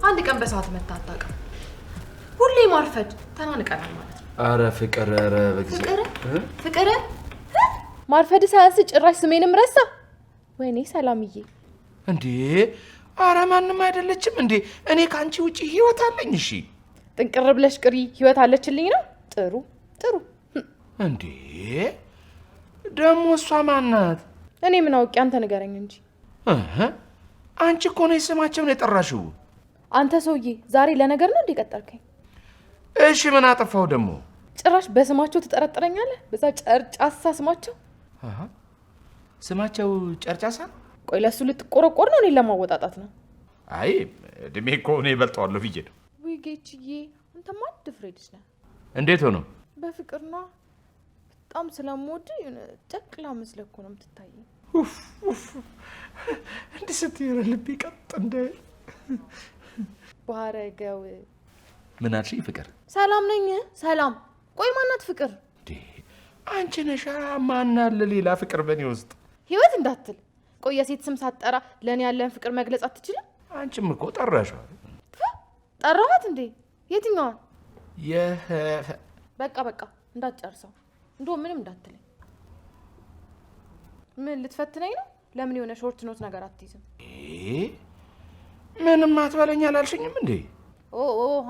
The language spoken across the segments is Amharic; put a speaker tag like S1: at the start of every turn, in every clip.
S1: አንድ ቀን በሰዓት መታጣቀ ሁሌ ማርፈድ ተናንቀናል ማለት ነው።
S2: አረ ፍቅር አረ በጊዜ
S1: ፍቅር ማርፈድ ሳያንስ ጭራሽ ስሜንም ረሳ። ወይኔ ሰላምዬ
S2: እንዴ አረ ማንንም አይደለችም እንዴ እኔ ካንቺ ውጪ ህይወት አለኝ። እሺ
S1: ጥንቅር ብለሽ ቅሪ ህይወት አለችልኝ ነው። ጥሩ ጥሩ
S2: እንዴ ደሞ እሷ ማናት?
S1: እኔ ምን አውቄ አንተ ንገረኝ እንጂ።
S2: አንቺ እኮ ነው ስማቸውን የጠራሽው።
S1: አንተ ሰውዬ ዛሬ ለነገር ነው እንዲቀጠርከኝ?
S2: እሺ ምን አጠፋው ደሞ?
S1: ጭራሽ በስማቸው ትጠረጥረኛለህ? በዛ ጨርጫሳ ስማቸው።
S2: ስማቸው ጨርጫሳ?
S1: ቆይ ለሱ ልትቆረቆር ነው? እኔ ለማወጣጣት ነው?
S2: አይ እድሜ እኮ ነው ይበልጣዋል ብዬ ነው።
S1: ወይ ጌችዬ አንተ ማን ድፍሬድሽ ነህ?
S2: እንዴት ሆኖ?
S1: በፍቅር ነው በጣም ስለምወድ ጨቅላ መስለህ እኮ ነው የምትታየኝ።
S2: እንዴ ስትይረ ልቤ ቀጥ እንደ
S1: ባረገው።
S2: ምን አልሽኝ? ፍቅር
S1: ሰላም ነኝ። ሰላም። ቆይ ማናት ፍቅር?
S2: እንዴ አንቺ ነሻ። ማናለ ሌላ ፍቅር በኔ ውስጥ?
S1: ህይወት እንዳትል። ቆይ የሴት ስም ሳትጠራ ለኔ ያለን ፍቅር መግለጽ አትችልም?
S2: አንቺም እኮ ጠራሽው።
S1: ጠራኋት እንዴ? የትኛዋን? በቃ እንዳትጨርሰው። እንደው ምንም እንዳትለኝ። ምን ልትፈትነኝ ነው? ለምን የሆነ ሾርት ኖት ነገር አትይዝም?
S2: ምንም አትበለኝ አላልሽኝም እንዴ?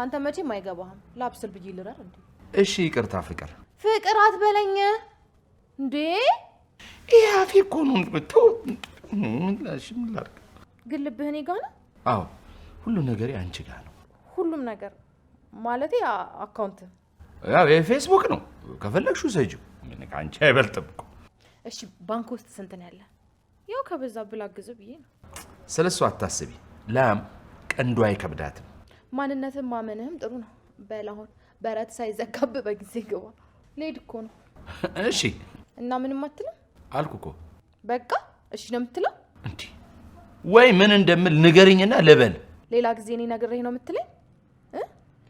S1: አንተ መቼም አይገባህም። ላብስል ብዬ ልረር እንዴ?
S2: እሺ ይቅርታ ፍቅር።
S1: ፍቅር አትበለኝ እንዴ?
S2: ያፊ እኮ ነው የምትው። ምን ላድርግ?
S1: ግን ልብህ እኔ ጋር ነው?
S2: አዎ ሁሉ ነገር አንቺ ጋር ነው።
S1: ሁሉም ነገር ማለቴ አካውንት
S2: ያው የፌስቡክ ነው። ከፈለግሽው ሰጂው ምን ካንቺ አይበልጥም እኮ።
S1: እሺ ባንክ ውስጥ ስንት ነው ያለ? ያው ከበዛ ብላግዝ ብዬ ነው።
S2: ስለሱ አታስቢ። ላም ቀንዷ አይከብዳትም።
S1: ማንነትን ማመንህም ጥሩ ነው። በላሁን በረት ሳይዘጋብ በጊዜ ግባ። ልሄድ እኮ ነው።
S2: እሺ
S1: እና ምንም አትልም
S2: አልኩ እኮ።
S1: በቃ እሺ ነው የምትለው
S2: እንዴ? ወይ ምን እንደምል ንገሪኝና ልበል።
S1: ሌላ ጊዜ እኔ ነግሬህ ነው የምትለኝ?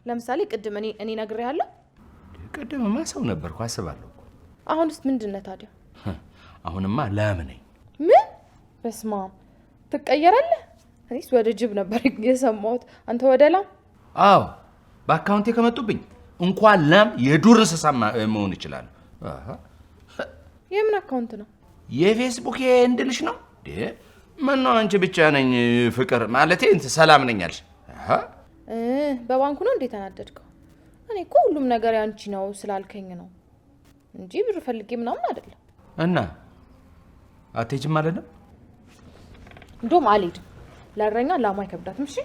S1: ለምሳሌ ቅድም እኔ ነግሬሃለሁ?
S2: ቅድምማ ሰው ነበርኩ አስባለሁ።
S1: አሁንስ ምንድነው ታዲያ?
S2: አሁንማ ላም ነኝ።
S1: ምን? በስመ አብ ትቀየራለህ? እኔስ ወደ ጅብ ነበር የሰማሁት። አንተ ወደ ላም?
S2: አዎ በአካውንቴ ከመጡብኝ እንኳን ላም የዱር እንስሳ መሆን ይችላል።
S1: የምን አካውንት ነው?
S2: የፌስቡክ እንድልሽ ነው እንዴ? ምነው አንቺ ብቻ ነኝ ፍቅር ማለቴ ሰላም ነኝ አልሽ?
S1: በባንኩ ነው እንዴ ተናደድከው? እኔ እኮ ሁሉም ነገር ያንቺ ነው ስላልከኝ ነው እንጂ ብር ፈልጌ ምናምን አይደለም።
S2: እና አትሄጂም ማለት ነው?
S1: እንደውም አልሄድም። ለእረኛ ላማ አይከብዳትም። እሺ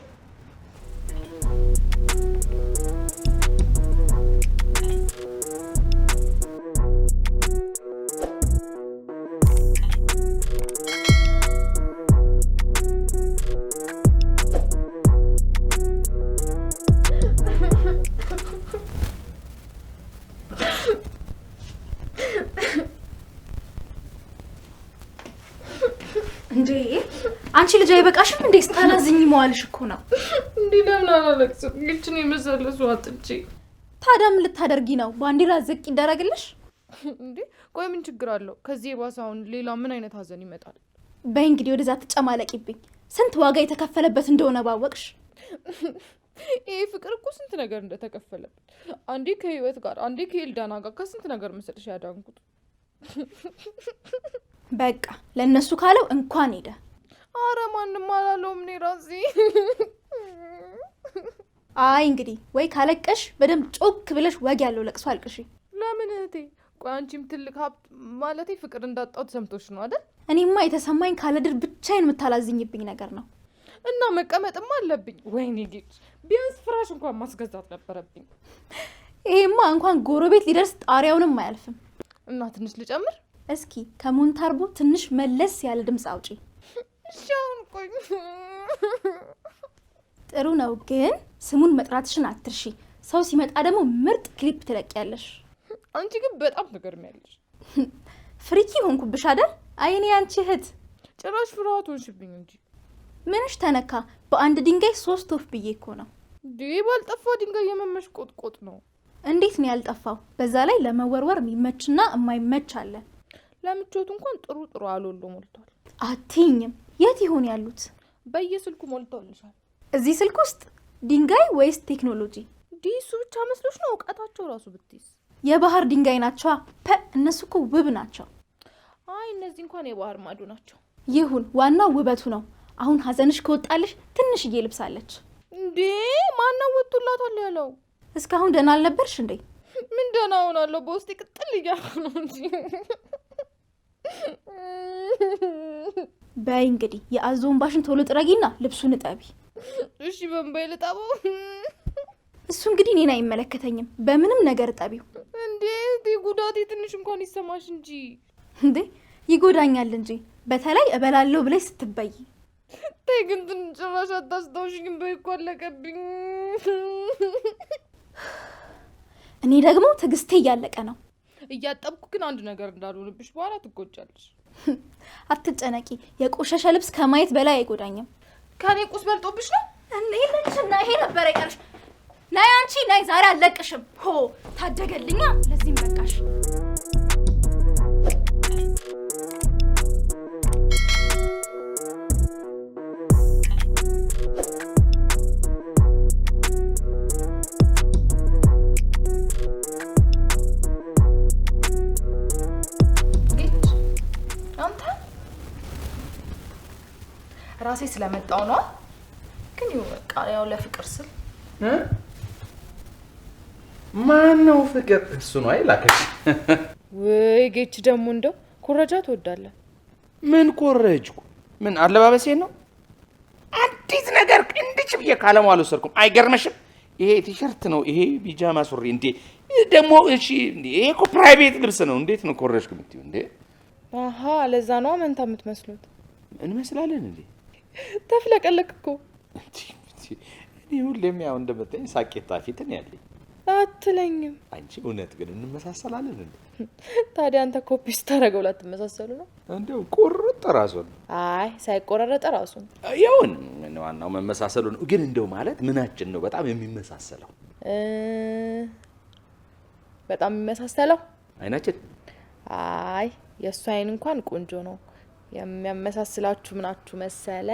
S3: እንዴ አንቺ ልጅ አይበቃሽም እንዴ? ስታናዝኝ መዋልሽ እኮ ነው።
S1: እንዴ ለምን አላለቅስም? ግልችን የመሰለሱ አጥንቼ።
S3: ታዲያ ምን ልታደርጊ ነው? ባንዲራ ዝቅ ይደረግልሽ
S1: እንዴ? ቆይ ምን ችግር አለው? ከዚህ የባሰውን ሌላ ምን አይነት ሀዘን ይመጣል?
S3: በይ እንግዲህ ወደዛ ትጨማለቂብኝ። ስንት ዋጋ የተከፈለበት እንደሆነ ባወቅሽ።
S1: ይሄ ፍቅር እኮ ስንት ነገር እንደተከፈለበት፣ አንዴ ከህይወት ጋር፣ አንዴ ከኤልዳና ጋር ከስንት ነገር መሰለሽ ያዳንኩት።
S3: በቃ ለነሱ ካለው እንኳን ሄደ።
S1: አረ ማንንም አላለውም እኔ ራሴ።
S3: አይ እንግዲህ ወይ ካለቀሽ በደንብ ጮክ ብለሽ ወግ ያለው ለቅሶ አልቅሽ።
S1: ለምን እህቴ? ቆይ አንቺም ትልቅ ሀብት ማለቴ ፍቅር እንዳጣው ተሰምቶሽ ነው አይደል?
S3: እኔማ የተሰማኝ ካለድር ብቻዬን የምታላዝኝብኝ ነገር ነው።
S1: እና መቀመጥም አለብኝ። ወይኔ ጌች ቢያንስ ፍራሽ እንኳን ማስገዛት ነበረብኝ።
S3: ይሄማ እንኳን ጎረቤት ሊደርስ ጣሪያውንም አያልፍም።
S1: እና ትንሽ ልጨምር?
S3: እስኪ ከሞንታርቦ ትንሽ መለስ ያለ ድምጽ አውጪ።
S1: ሻውን ቆይ
S3: ጥሩ ነው፣ ግን ስሙን መጥራትሽን አትርሺ። ሰው ሲመጣ ደግሞ ምርጥ ክሊፕ ትለቂያለሽ።
S1: አንቺ ግን በጣም ትገርሚያለሽ።
S3: ፍሪኪ ሆንኩብሽ አይደል? አይኔ አንቺ እህት
S1: ጭራሽ ፍርሃት ሆንሽብኝ እንጂ።
S3: ምንሽ ተነካ? በአንድ ድንጋይ 3 ወፍ ብዬ እኮ ነው።
S1: ባልጠፋ ድንጋይ የመመሽ ቆጥቆጥ ነው።
S3: እንዴት ነው ያልጠፋው? በዛ ላይ ለመወርወር የሚመችና የማይመች አለ።
S1: ለምቾቱ እንኳን ጥሩ አሎሎ ሞልቷል።
S3: አትይኝም? የት ይሆን ያሉት?
S1: በየስልኩ ሞልተውልሻል።
S3: እዚህ ስልክ ውስጥ ድንጋይ ወይስ ቴክኖሎጂ?
S1: ዲሱ ብቻ መስሎሽ ነው? እውቀታቸው ራሱ ብትይስ
S3: የባህር ድንጋይ ናቸው። እነሱ እኮ ውብ ናቸው።
S1: አይ እነዚህ እንኳን የባህር ማዶ ናቸው።
S3: ይሁን፣ ዋናው ውበቱ ነው። አሁን ሀዘንሽ ከወጣልሽ ትንሽዬ ልብሳለች
S1: እንዴ። ማነው ወጥቶላታል ያለው?
S3: እስካሁን ደህና አልነበርሽ እንዴ?
S1: ምን ደህና ሆናለሁ? በውስጤ ቅጥል እያልኩ ነው እንጂ።
S3: በይ እንግዲህ የአዞውን ባሽን ቶሎ ጥረጊና ልብሱን እጠቢ።
S1: እሺ በእንባይ ልጠበው?
S3: እሱ እንግዲህ እኔን አይመለከተኝም። በምንም ነገር እጠቢው።
S1: እንዴ ጉዳቴ ትንሽ እንኳን ይሰማሽ እንጂ።
S3: እንዴ ይጎዳኛል እንጂ በተለይ እበላለሁ ብለሽ ስትበይ።
S1: ተይ ግን ጭራሽ አታስታውሽኝም። በይ እኮ አለቀብኝ።
S3: እኔ ደግሞ ትዕግስቴ እያለቀ ነው።
S1: እያጠብኩ ግን አንድ ነገር እንዳልሆንብሽ በኋላ ትጎጃለሽ።
S3: አትጨነቂ፣ የቆሸሸ ልብስ ከማየት በላይ አይጎዳኝም።
S1: ከኔ ቁስ በልጦብሽ ነው?
S3: እንዴ ይሄ ነበር አይቀርሽ። ናይ አንቺ ናይ ዛሬ አለቅሽም። ሆ ታደገልኛ። ለዚህም በቃሽ።
S1: ራሴ ስለመጣው ነው። ግን በቃ ያው ለፍቅር ስል
S2: ማን ነው ፍቅር? እሱ ነው አይላከሽ?
S1: ወይ ጌች ደግሞ እንደው ኮረጃ ትወዳለህ?
S2: ምን ኮረጅኩ? ምን አለባበሴ ነው? አዲስ ነገር እንድች ብዬ ካለሙ አልወሰድኩም። አይገርምሽም? ይሄ ቲሸርት ነው፣ ይሄ ቢጃማ ሱሪ። እንዴ ደግሞ እሺ፣ ይሄ እኮ ፕራይቬት ልብስ ነው። እንዴት ነው ኮረጅኩ የምትይው እንዴ?
S1: አሃ ለዛ ነው መንታ የምትመስሉት።
S2: እንመስላለን እንዴ?
S1: ተፍለቀለክ እኮ።
S2: እኔ ሁሌም ያው እንደምታኝ ሳቄታ ፊት ነው ያለኝ።
S1: አትለኝም?
S2: አንቺ እውነት ግን እንመሳሰላለን እንዴ?
S1: ታዲያ አንተ ኮፒ ስታረገው ላትመሳሰሉ ነው?
S2: እንደው ቁርጥ ራሱን።
S1: አይ ሳይቆራረጥ ራሱን
S2: ይሁን፣ ምን ዋናው መመሳሰሉ ነው። ግን እንደው ማለት ምናችን ነው በጣም የሚመሳሰለው?
S1: በጣም የሚመሳሰለው
S2: አይናችን።
S1: አይ የእሱ አይን እንኳን ቆንጆ ነው። የሚያመሳስላችሁ ምናችሁ መሰለ?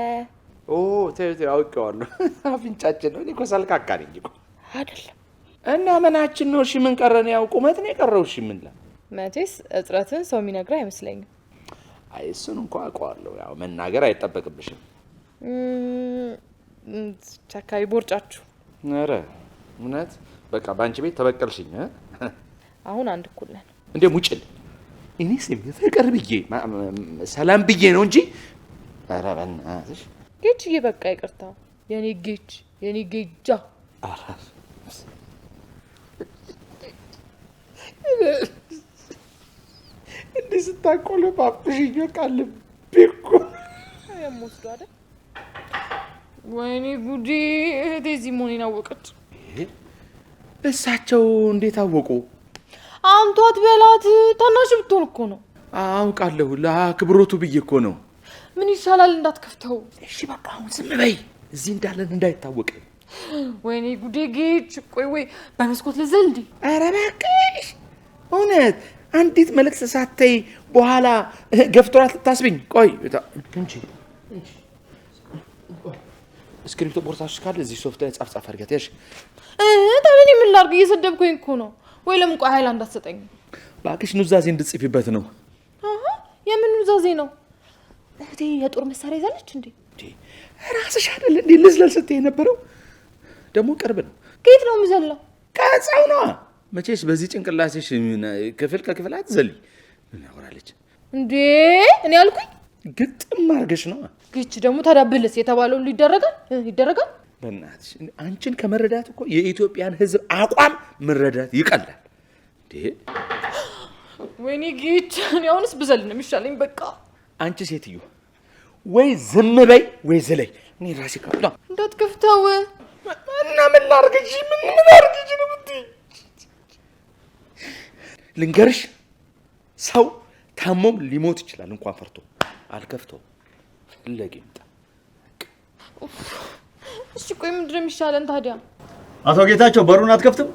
S2: ኦ ተይው አውቀዋለሁ። አፍንጫችን ነው። እኔ እኮ ሰልካካ ነኝ እኮ።
S1: አይደለም
S2: እና ምናችን ነው? እሺ ምን ቀረን? ያው ቁመት ነው የቀረው። እሺ ምን
S1: መቼስ እጥረትን ሰው የሚነግር አይመስለኝም።
S2: አይ እሱን እንኳን አውቀዋለሁ። ያው መናገር አይጠበቅብሽም።
S1: ቻካይ ቦርጫችሁ።
S2: ኧረ እውነት በቃ ባንቺ ቤት ተበቀልሽኝ።
S1: አሁን አንድ እኩል ነን
S2: እንዴ? ሙጭል እኔ ስም ፍቅር ብዬ ሰላም ብዬ ነው እንጂ። ኧረ በእናትሽ
S1: ጌችዬ፣ በቃ ይቅርታ የኔ ጌች፣ የኔ ጌጃ።
S2: ኧረ እንዴ ስታቆለ ባብሽኝ ቃል ቢኩ
S1: የምወስዱ አይደል? ወይኔ ጉዴ! እህቴ እዚህ መሆኔን አወቀች።
S2: እሳቸው እንዴት አወቁ?
S1: አምቷት በላት። ታናሽ ብትሆን እኮ ነው።
S2: አውቃለሁ፣ ለአክብሮቱ ብዬ እኮ ነው።
S1: ምን ይሻላል እንዳትከፍተው።
S2: እሺ በቃ አሁን ዝም በይ፣ እዚህ እንዳለን እንዳይታወቅ።
S1: ወይኔ ጉዴ ጌች! ቆይ ወይ በመስኮት ልዘል እንዴ?
S2: ኧረ በቃሽ። እውነት አንዲት መልእክት ሳትይ በኋላ ገፍቶራት ልታስብኝ። ቆይ እንጂ እስክሪፕቶ ቦርሳሽ ካለ እዚህ ሶፍት ላይ ጻፍ ጻፍ አድርጊያት ያሽ።
S1: ታዲያ እኔ ምን ላድርግ? እየሰደብኩኝ እኮ ነው። ወይ ለምን ቆይ ኃይል እንዳትሰጠኝ
S2: እባክሽ። ኑዛዜ እንድትጽፊበት ነው።
S1: አሃ የምን ኑዛዜ ነው? እህቴ የጦር መሳሪያ ይዛለች እንዴ?
S2: ራስሽ አይደል እንዴ ልዝለል ስትይ የነበረው? ደግሞ ቅርብ ነው።
S1: ከየት ነው የምዘለው?
S2: ከዛው ነው። መቼስ በዚህ ጭንቅላትሽ ክፍል ከክፍል አትዘልይ። ምን ያወራለች
S1: እንዴ? እኔ አልኩኝ
S2: ግጥም አድርገሽ ነው።
S1: ግጭ ደግሞ ታዳብልስ የተባለው ሁሉ ይደረጋል።
S2: በእናትሽ አንቺን ከመረዳት እኮ የኢትዮጵያን ሕዝብ አቋም መረዳት ይቀላል እንዴ።
S1: ወይኔ ግጭ! እኔ አሁንስ ብዘል ነው የሚሻለኝ። በቃ
S2: አንቺ ሴትዮ ወይ ዝም በይ ወይ ዝለይ። እኔ ራሴ ካላ
S1: እንዳትከፍተው
S2: እና ምን ላድርግ? ምን ላድርግ ነው የምትይኝ? ልንገርሽ፣ ሰው ታሞም ሊሞት ይችላል። እንኳን ፈርቶ አልከፍተው ፍለግ ይምጣ።
S1: እሺ ቆይ ምንድን ነው የሚሻለን ታዲያ?
S4: አቶ ጌታቸው በሩን አትከፍትም?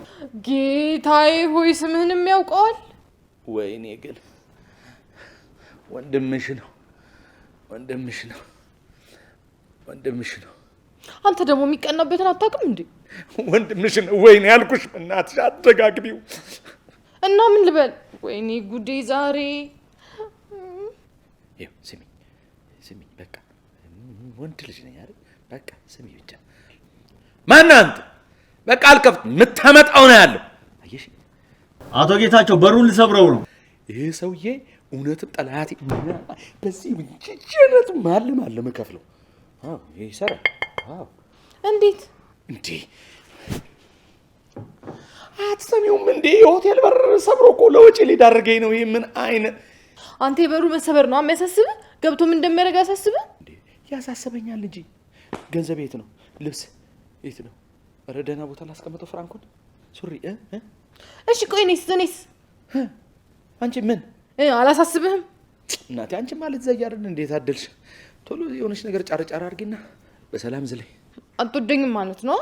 S1: ጌታዬ ሆይ ስምህንም ያውቀዋል?
S2: ወይኔ ግን ወንድምሽ ነው።
S1: አንተ ደግሞ የሚቀናበትን አታውቅም እንዴ?
S2: ወንድምሽን ወይኔ ያልኩሽ እናትሽ አደጋግቢው
S1: እና ምን ልበል? ወይኔ ጉዴ ዛሬ።
S2: ይኸው ስሚ በቃ ወንድ ልጅ ነኝ አይደል? በቃ ስሚ ብቻ። ማን አንተ? በቃ አልከፍትም። የምታመጣው ነው ያለው። አየሽ
S4: አቶ ጌታቸው በሩን ልሰብረው ነው።
S2: ይሄ ሰውዬ እውነትም ጠላቴ በዚህ ምንጭነት ማለም ከፍለው። አዎ ይሄ ይሰራል። አዎ
S1: እንዴት
S2: እንዴ አትሰሚውም እንዴ? የሆቴል በር ሰብሮ እኮ ለወጪ ሊዳርገኝ ነው። ይሄ ምን አይነት
S1: አንተ የበሩ መሰበር ነው የሚያሳስብህ? ገብቶ ምን እንደሚያደርግ ያሳስብህ?
S2: እንዴ ያሳስበኛል እንጂ ገንዘብ የት ነው? ልብስ የት ነው? ኧረ ደህና ቦታ ላስቀምጠው ፍራንኩን ሱሪ
S1: እሺ ቆይ እኔስ
S2: አንቺ ምን
S1: አላሳስብህም?
S2: እናቴ አንቺ ማለት ዘያርን እንዴት አደልሽ? ቶሎ የሆነች ነገር ጫር አድርጊና በሰላም ዝለይ።
S1: አትወደኝም ማለት ነው?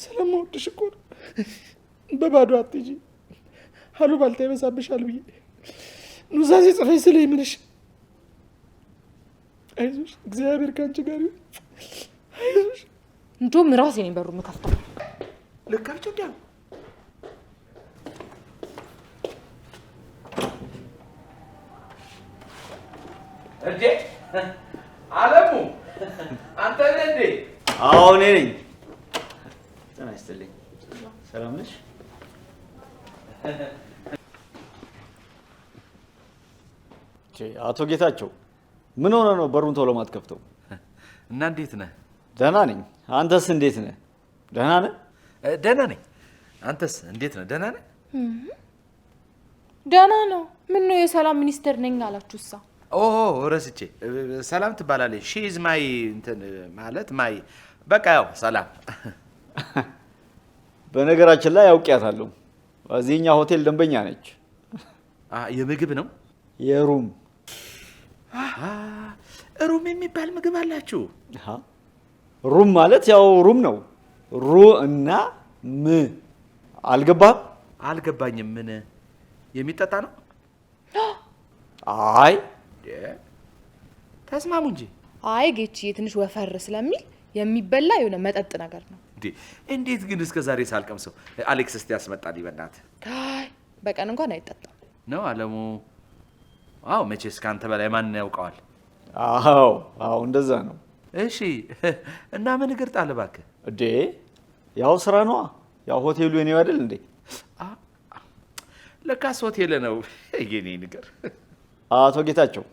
S2: ስለምወድሽ እኮ በባዶ አትጂ ሀሉ ባልታ ይበዛብሻል ብዬ ኑዛዜ ጽፈሽ ስለይ ምንሽ። አይዞሽ እግዚአብሔር ካንቺ ጋር ይሁን። አይዞሽ
S1: እንደውም ራሴ ነኝ በሩ የምከፍተው።
S2: ልካቸው ዲያ እንዴ አለሙ አንተ ነህ እንዴ?
S4: አዎ እኔ ነኝ። ጤና ይስጥልኝ። ሰላም ነሽ? አቶ ጌታቸው ምን ሆነ ነው በሩን ቶሎ ማትከፍተው?
S2: እና እንዴት ነህ?
S4: ደህና ነኝ። አንተስ እንዴት ነህ? ደህና ነህ?
S2: ደህና ነኝ። አንተስ እንዴት ነህ? ደህና ነህ?
S1: ደህና ነው። ምን ነው የሰላም ሚኒስተር ነኝ አላችሁሳ?
S2: ኦ ረስቼ። ሰላም ትባላለች። ሺ ኢዝ ማይ እንትን ማለት ማይ በቃ ያው ሰላም።
S4: በነገራችን ላይ አውቂያታለሁ። እዚህኛ ሆቴል ደንበኛ ነች።
S2: የምግብ ነው?
S4: የሩም
S2: ሩም የሚባል ምግብ አላችሁ?
S4: ሩም ማለት ያው ሩም ነው። ሩ እና ም አልገባህም?
S2: አልገባኝም። ምን የሚጠጣ ነው?
S4: አይ
S2: ተስማሙ እንጂ።
S1: አይ ጌቺ ትንሽ ወፈር ስለሚል የሚበላ የሆነ መጠጥ ነገር ነው።
S2: እንዴት ግን እስከ ዛሬ ሳልቀምሰው አሌክስ እስቲ ያስመጣልኝ በእናትህ።
S1: አይ በቀን እንኳን አይጠጣም
S2: ነው አለሙ? አዎ መቼስ ካንተ በላይ ማን ያውቀዋል?
S4: አዎ እንደዛ ነው።
S2: እሺ እና ምን እግር ጣል እባክህ።
S4: እንዴ ያው ስራ ነዋ። ያው ሆቴሉ የኔው አይደል እንዴ?
S2: ለካስ ሆቴል ነው የኔ ነገር።
S4: አቶ ጌታቸው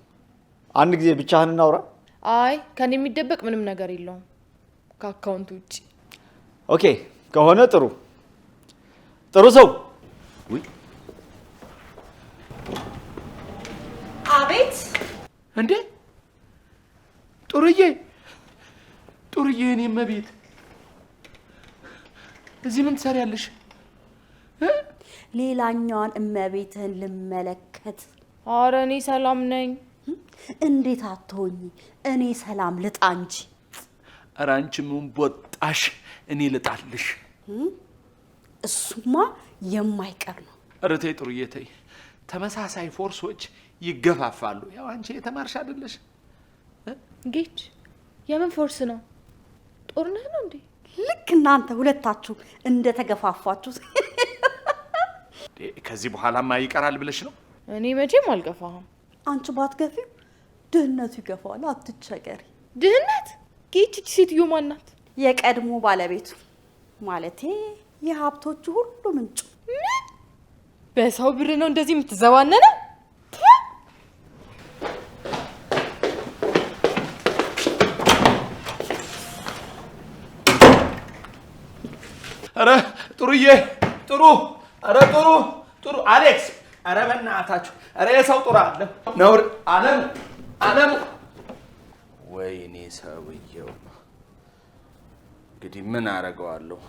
S4: አንድ ጊዜ ብቻህን እናውራ።
S1: አይ ከኔ የሚደበቅ ምንም ነገር የለውም ከአካውንት ውጪ።
S4: ኦኬ ከሆነ ጥሩ ሰው።
S2: ውይ
S3: አቤት።
S2: እንዴ ጡርዬ እኔ መቤት እዚህ ምን ትሰሪያለሽ?
S5: ሌላኛዋን እመቤትህን ልመለከት።
S1: ኧረ እኔ ሰላም ነኝ።
S5: እንዴት አትሆኚ? እኔ ሰላም ልጣ እንጂ።
S2: ኧረ አንቺ ምን ቦጣሽ? እኔ ልጣልሽ።
S5: እሱማ የማይቀር ነው።
S2: ኧረ ተይ ጡርዬ ተይ። ተመሳሳይ ፎርሶች ይገፋፋሉ። ያው አንቺ የተማርሽ አይደለሽ?
S1: ጌች የምን ፎርስ ነው? ጦርነት ነው እንዴ?
S5: ልክ እናንተ ሁለታችሁ እንደተገፋፋችሁ።
S2: ከዚህ በኋላማ ይቀራል ብለሽ ነው?
S1: እኔ መቼም አልገፋህም።
S5: አንቺ ባትገፊው ድህነቱ ይገፋዋል። አትቸገሪ።
S1: ድህነት? ጌች ሴትዮ ማን ናት?
S5: የቀድሞ ባለቤቱ ማለቴ የሀብቶቹ ሁሉ ምንጩ።
S1: በሰው ብር ነው እንደዚህ የምትዘዋነነው?
S2: ኧረ ጡርዬ ኧረ ጥሩ አሌክስ፣ ኧረ በእናታችሁ፣ ኧረ የሰው ጡር አለ ነውር። አለሙ ወይኔ ሰውየው። እንግዲህ ምን አደርገዋለሁ?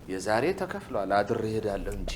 S2: የዛሬ ተከፍሏል። አድሬ እሄዳለሁ እንጂ